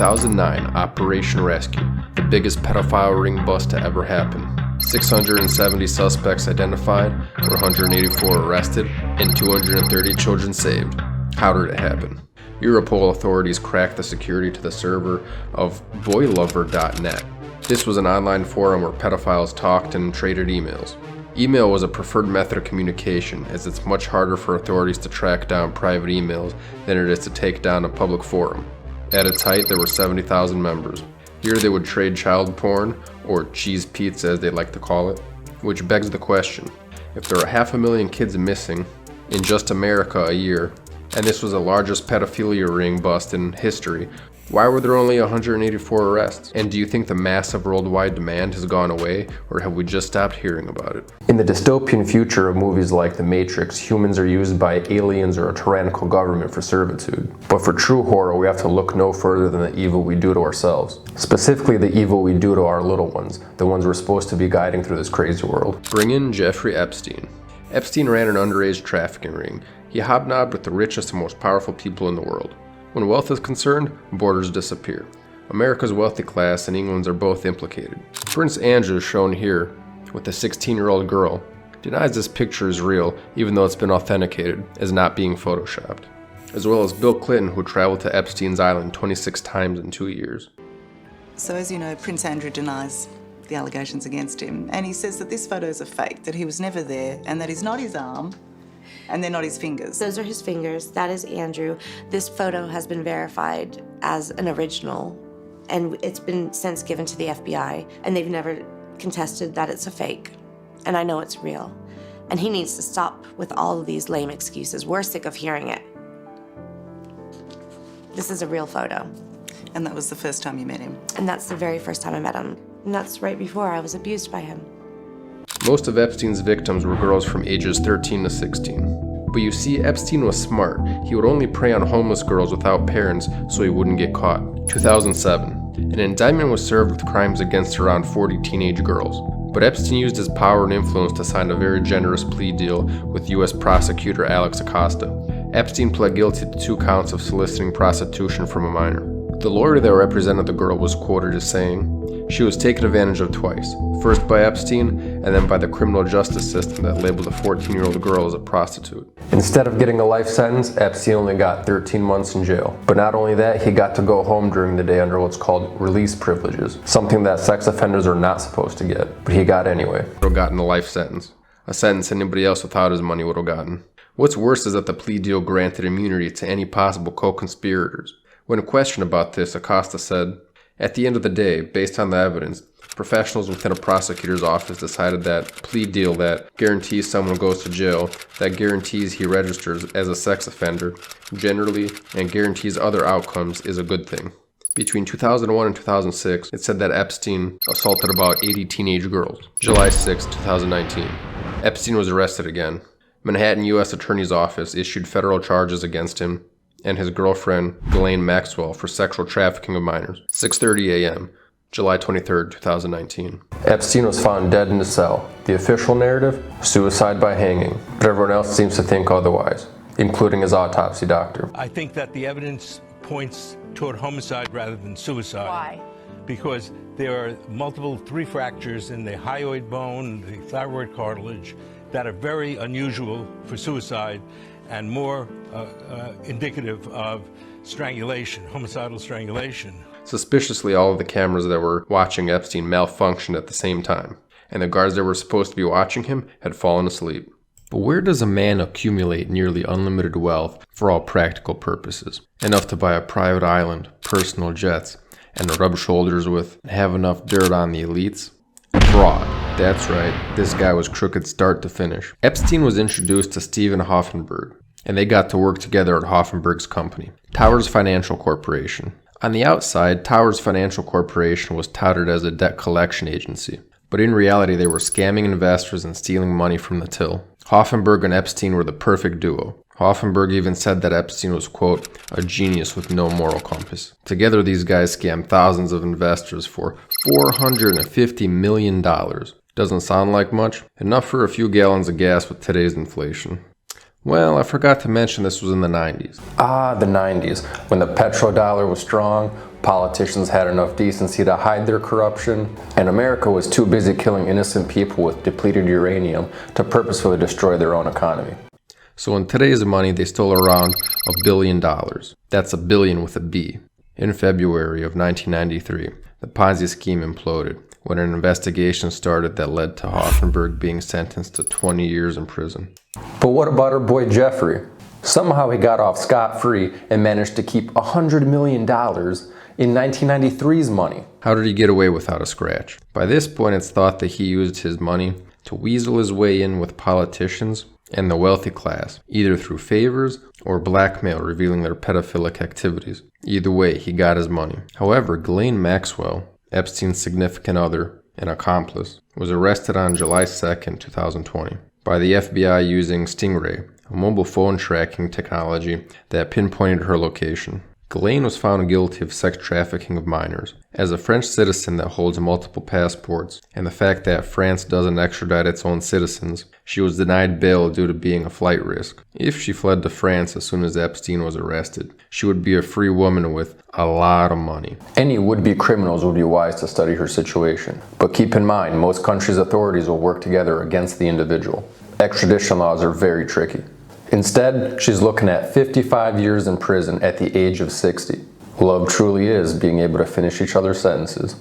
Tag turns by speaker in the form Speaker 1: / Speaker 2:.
Speaker 1: 2009, Operation Rescue, the biggest pedophile ring bust to ever happen. 670 suspects identified, 184 arrested, and 230 children saved. How did it happen? Europol authorities cracked the security to the server of boylover.net. This was an online forum where pedophiles talked and traded emails. Email was a preferred method of communication, as it's much harder for authorities to track down private emails than it is to take down a public forum. At its height, there were 70,000 members. Here they would trade child porn, or cheese pizza as they like to call it, which begs the question, if there are 500,000 kids missing in just America a year, and this was the largest pedophilia ring bust in history, why were there only 184 arrests? And do you think the massive worldwide demand has gone away, or have we just stopped hearing about it? In the dystopian future of movies like The Matrix, humans are used by aliens or a tyrannical government for servitude. But for true horror, we have to look no further than the evil we do to ourselves. Specifically, the evil we do to our little ones, the ones we're supposed to be guiding through this crazy world. Bring in Jeffery Epstein. Epstein ran an underage trafficking ring. He hobnobbed with the richest and most powerful people in the world. When wealth is concerned, borders disappear. America's wealthy class and England's are both implicated. Prince Andrew, shown here with a 16-year-old girl, denies this picture is real, even though it's been authenticated as not being photoshopped. As well as Bill Clinton, who traveled to Epstein's island 26 times in 2 years.
Speaker 2: So as you know, Prince Andrew denies the allegations against him, and he says that this photo is a fake, that he was never there, and that is not his arm, and they're not his fingers.
Speaker 3: Those are his fingers. That is Andrew. This photo has been verified as an original, and it's been since given to the FBI, and they've never contested that it's a fake. And I know it's real. And he needs to stop with all of these lame excuses. We're sick of hearing it. This is a real photo.
Speaker 2: And that was the first time you met him?
Speaker 3: And that's the very first time I met him. And that's right before I was abused by him.
Speaker 1: Most of Epstein's victims were girls from ages 13 to 16. But you see, Epstein was smart. He would only prey on homeless girls without parents so he wouldn't get caught. 2007. An indictment was served with crimes against around 40 teenage girls. But Epstein used his power and influence to sign a very generous plea deal with U.S. prosecutor Alex Acosta. Epstein pled guilty to 2 counts of soliciting prostitution from a minor. The lawyer that represented the girl was quoted as saying, "She was taken advantage of twice, first by Epstein and then by the criminal justice system that labeled a 14-year-old girl as a prostitute." Instead of getting a life sentence, Epstein only got 13 months in jail. But not only that, he got to go home during the day under what's called release privileges, something that sex offenders are not supposed to get. But he got anyway. Would have gotten a life sentence. A sentence anybody else without his money would have gotten. What's worse is that the plea deal granted immunity to any possible co-conspirators. When questioned about this, Acosta said, "At the end of the day, based on the evidence, professionals within a prosecutor's office decided that plea deal that guarantees someone goes to jail, that guarantees he registers as a sex offender, generally, and guarantees other outcomes is a good thing." Between 2001 and 2006, it said that Epstein assaulted about 80 teenage girls. July 6, 2019. Epstein was arrested again. Manhattan U.S. Attorney's Office issued federal charges against him and his girlfriend, Ghislaine Maxwell, for sexual trafficking of minors. 6:30 a.m., July 23, 2019. Epstein was found dead in his cell. The official narrative? Suicide by hanging. But everyone else seems to think otherwise, including his autopsy doctor.
Speaker 4: I think that the evidence points toward homicide rather than suicide.
Speaker 5: Why?
Speaker 4: Because there are multiple 3 fractures in the hyoid bone, the thyroid cartilage, that are very unusual for suicide and more indicative of strangulation, homicidal strangulation.
Speaker 1: Suspiciously, all of the cameras that were watching Epstein malfunctioned at the same time, and the guards that were supposed to be watching him had fallen asleep. But where does a man accumulate nearly unlimited wealth for all practical purposes? Enough to buy a private island, personal jets, and to rub shoulders with and have enough dirt on the elites? Fraud. That's right, this guy was crooked start to finish. Epstein was introduced to Stephen Hoffenberg, and they got to work together at Hoffenberg's company, Towers Financial Corporation. On the outside, Towers Financial Corporation was touted as a debt collection agency, but in reality they were scamming investors and stealing money from the till. Hoffenberg and Epstein were the perfect duo. Hoffenberg even said that Epstein was, quote, a genius with no moral compass. Together these guys scammed thousands of investors for $450 million. Doesn't sound like much? Enough for a few gallons of gas with today's inflation. Well, I forgot to mention this was in the 90s. Ah, the 90s, when the petrodollar was strong, Politicians had enough decency to hide their corruption, and America was too busy killing innocent people with depleted uranium to purposefully destroy their own economy. So in today's money, they stole around $1 billion. That's a billion with a B. In February of 1993, the Ponzi scheme imploded when an investigation started that led to Hoffenberg being sentenced to 20 years in prison. But what about our boy Jeffrey? Somehow he got off scot-free and managed to keep $100 million in 1993's money. How did he get away without a scratch? By this point, it's thought that he used his money to weasel his way in with politicians and the wealthy class, either through favors or blackmail revealing their pedophilic activities. Either way, he got his money. However, Ghislaine Maxwell, Epstein's significant other and accomplice, was arrested on July 2nd, 2020, by the FBI using Stingray, a mobile phone tracking technology that pinpointed her location. Ghislaine was found guilty of sex trafficking of minors. As a French citizen that holds multiple passports, and the fact that France doesn't extradite its own citizens, she was denied bail due to being a flight risk. If she fled to France as soon as Epstein was arrested, she would be a free woman with a lot of money. Any would-be criminals would be wise to study her situation. But keep in mind, most countries' authorities will work together against the individual. Extradition laws are very tricky. Instead, she's looking at 55 years in prison at the age of 60. Love truly is being able to finish each other's sentences.